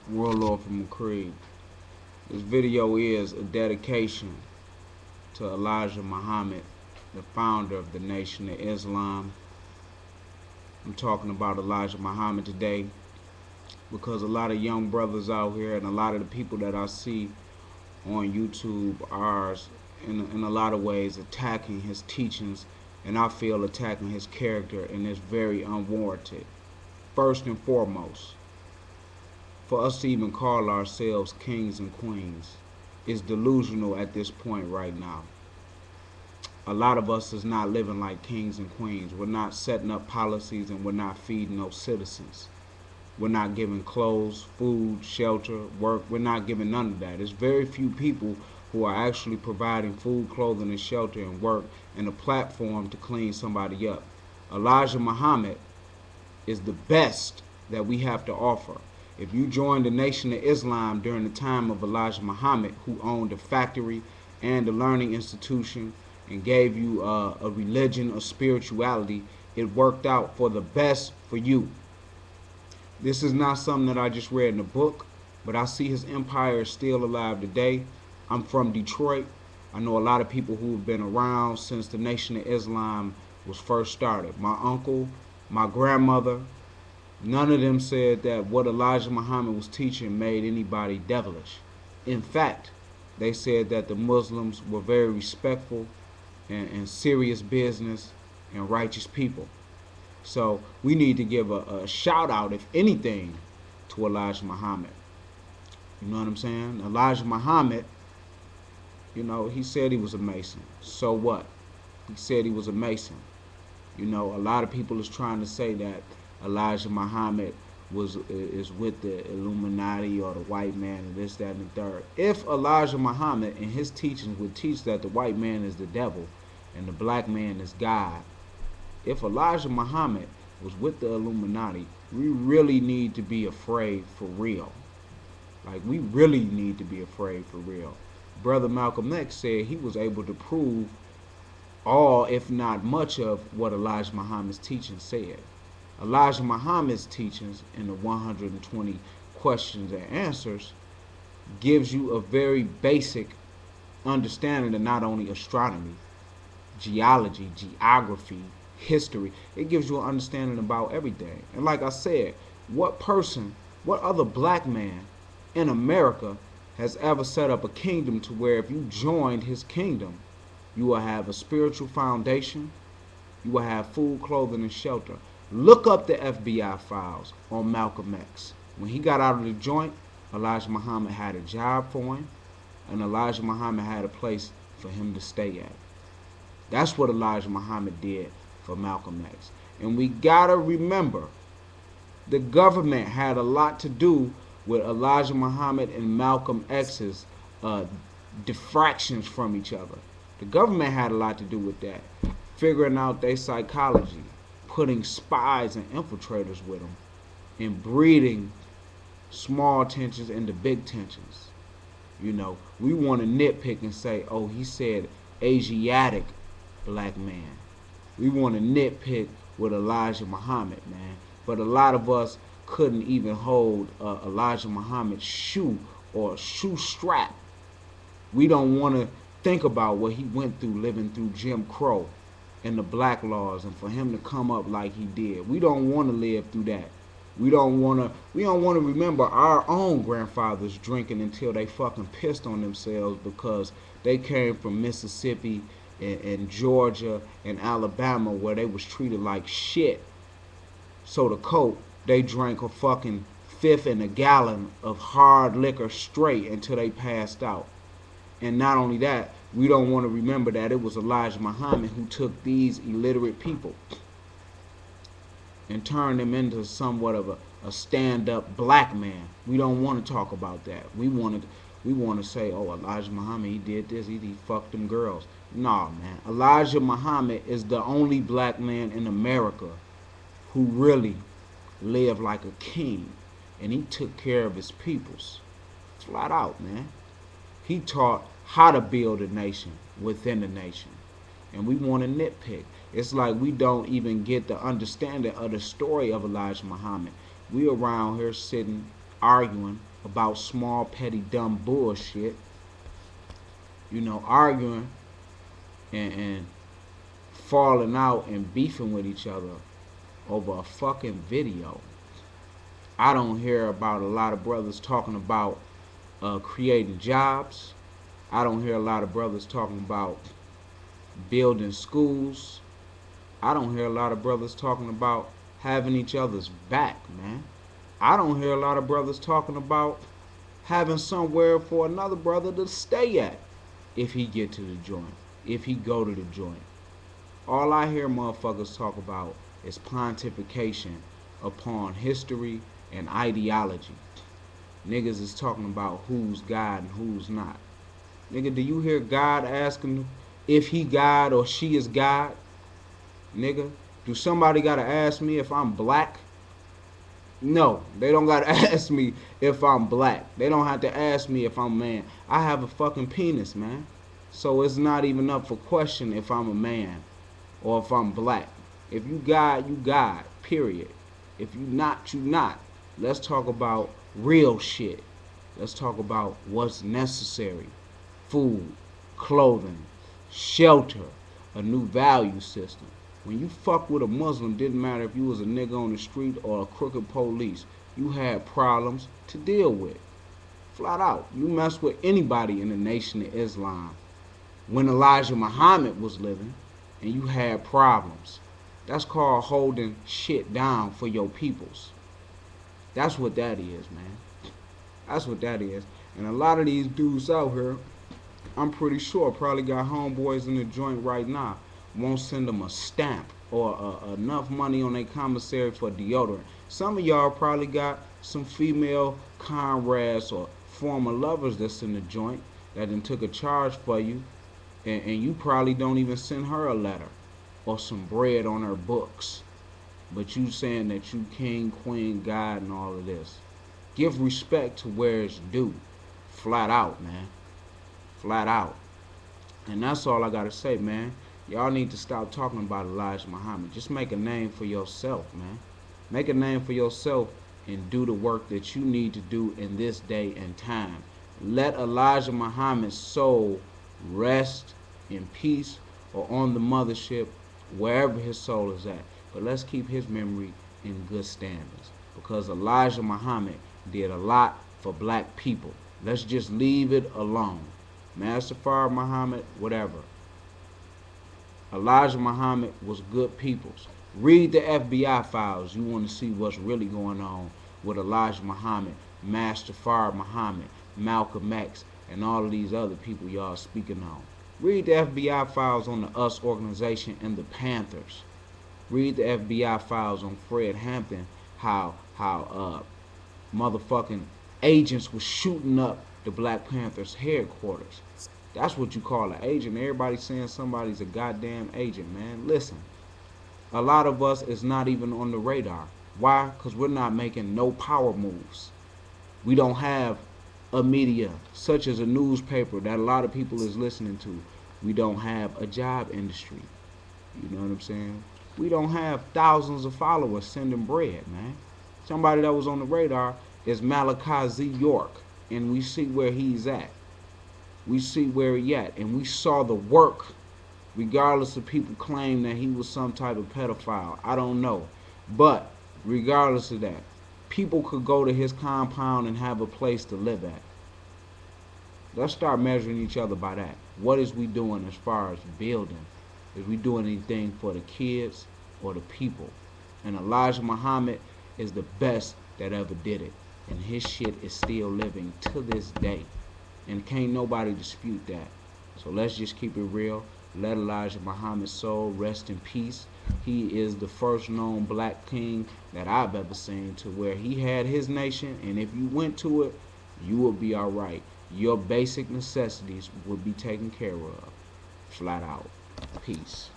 Warlord from McCree. This video is a dedication to Elijah Muhammad, the founder of the Nation of Islam. I'm talking about Elijah Muhammad today because a lot of young brothers out here and a lot of the people that I see on YouTube are in a lot of ways attacking his teachings, and I feel attacking his character, and it's very unwarranted. First and foremost, for us to even call ourselves kings and queens is delusional at this point right now. A lot of us is not living like kings and queens. We're not setting up policies, and we're not feeding no citizens. We're not giving clothes, food, shelter, work. We're not giving none of that. There's very few people who are actually providing food, clothing, and shelter and work and a platform to clean somebody up. Elijah Muhammad is the best that we have to offer. If you joined the Nation of Islam during the time of Elijah Muhammad, who owned a factory and a learning institution and gave you a religion, a spirituality, it worked out for the best for you. This is not something that I just read in a book, but I see his empire is still alive today. I'm from Detroit. I know a lot of people who have been around since the Nation of Islam was first started. My uncle, my grandmother, none of them said that what Elijah Muhammad was teaching made anybody devilish. In fact, they said that the Muslims were very respectful and serious business and righteous people. So we need to give a shout out, if anything, to Elijah Muhammad. You know what I'm saying? Elijah Muhammad, you know, he said he was a Mason. So what? He said he was a Mason. You know, a lot of people is trying to say that Elijah Muhammad is with the Illuminati or the white man and this, that, and the third. If Elijah Muhammad and his teachings would teach that the white man is the devil and the black man is God, if Elijah Muhammad was with the Illuminati, we really need to be afraid for real. Like, we really need to be afraid for real. Brother Malcolm X said he was able to prove all, if not much, of what Elijah Muhammad's teachings said. Elijah Muhammad's teachings in the 120 questions and answers gives you a very basic understanding of not only astronomy, geology, geography, history. It gives you an understanding about everything. And like I said, what other black man in America has ever set up a kingdom to where if you joined his kingdom, you will have a spiritual foundation, you will have food, clothing, and shelter. Look up the FBI files on Malcolm X. When he got out of the joint, Elijah Muhammad had a job for him, and Elijah Muhammad had a place for him to stay at. That's what Elijah Muhammad did for Malcolm X. And we gotta remember, the government had a lot to do with Elijah Muhammad and Malcolm X's diffractions from each other. The government had a lot to do with that, figuring out their psychology, putting spies and infiltrators with them, and breeding small tensions into big tensions. You know, we want to nitpick and say, oh, he said Asiatic black man. We want to nitpick with Elijah Muhammad, man. But a lot of us couldn't even hold Elijah Muhammad's shoe or shoe strap. We don't want to think about what he went through living through Jim Crow and the black laws, and for him to come up like he did. We don't want to live through that. We don't want to remember our own grandfathers drinking until they fucking pissed on themselves because they came from Mississippi and Georgia and Alabama where they was treated like shit. So the coke, they drank a fucking fifth in a gallon of hard liquor straight until they passed out. And not only that, we don't want to remember that it was Elijah Muhammad who took these illiterate people and turned them into somewhat of a stand-up black man. We don't want to talk about that. We want to say, oh, Elijah Muhammad, he did this, he fucked them girls. Nah, man. Elijah Muhammad is the only black man in America who really lived like a king, and he took care of his peoples. Flat out, man. He taught how to build a nation within a nation. And we want to nitpick. It's like we don't even get the understanding of the story of Elijah Muhammad. We around here sitting, arguing about small, petty, dumb bullshit. You know, arguing and falling out and beefing with each other over a fucking video. I don't hear about a lot of brothers talking about creating jobs. I don't hear a lot of brothers talking about building schools. I don't hear a lot of brothers talking about having each other's back, man. I don't hear a lot of brothers talking about having somewhere for another brother to stay at if he get to the joint, if he go to the joint. All I hear motherfuckers talk about is pontification upon history and ideology. Niggas is talking about who's God and who's not. Nigga, do you hear God asking if he God or she is God? Nigga, do somebody gotta ask me if I'm black? No, they don't gotta ask me if I'm black. They don't have to ask me if I'm a man. I have a fucking penis, man. So it's not even up for question if I'm a man or if I'm black. If you God, you God, period. If you not, you not. Let's talk about real shit. Let's talk about what's necessary. Food, clothing, shelter, a new value system. When you fuck with a Muslim, didn't matter if you was a nigga on the street or a crooked police, you had problems to deal with. Flat out. You mess with anybody in the Nation of Islam. When Elijah Muhammad was living and you had problems, that's called holding shit down for your peoples. That's what that is, man. That's what that is. And a lot of these dudes out here, I'm pretty sure, probably got homeboys in the joint right now, won't send them a stamp or enough money on their commissary for deodorant. Some of y'all probably got some female comrades or former lovers that's in the joint that done took a charge for you, and you probably don't even send her a letter or some bread on her books. But you saying that you king, queen, God, and all of this. Give respect to where it's due. Flat out, man. Flat out. And that's all I gotta say, man. Y'all need to stop talking about Elijah Muhammad. Just make a name for yourself, man. Make a name for yourself and do the work that you need to do in this day and time. Let Elijah Muhammad's soul rest in peace or on the mothership, wherever his soul is at. But let's keep his memory in good standards, because Elijah Muhammad did a lot for black people. Let's just leave it alone. Mustafa Muhammad, whatever. Elijah Muhammad was good peoples. Read the FBI files. You want to see what's really going on with Elijah Muhammad, Mustafa Muhammad, Malcolm X, and all of these other people y'all speaking on. Read the FBI files on the US organization and the Panthers. Read the FBI files on Fred Hampton, how motherfucking agents was shooting up the Black Panthers headquarters. That's what you call an agent. Everybody's saying somebody's a goddamn agent, man. Listen, a lot of us is not even on the radar. Why? Because we're not making no power moves. We don't have a media, such as a newspaper that a lot of people is listening to. We don't have a job industry. You know what I'm saying? We don't have thousands of followers sending bread, man. Somebody that was on the radar is Malachi Z. York, and we see where he's at. We see where he at, and we saw the work, regardless of people claim that he was some type of pedophile. I don't know. But regardless of that, people could go to his compound and have a place to live at. Let's start measuring each other by that. What is we doing as far as building? Is we doing anything for the kids or the people? And Elijah Muhammad is the best that ever did it. And his shit is still living to this day. And can't nobody dispute that. So let's just keep it real. Let Elijah Muhammad's soul rest in peace. He is the first known black king that I've ever seen to where he had his nation, and if you went to it, you would be all right. Your basic necessities would be taken care of. Flat out. Peace.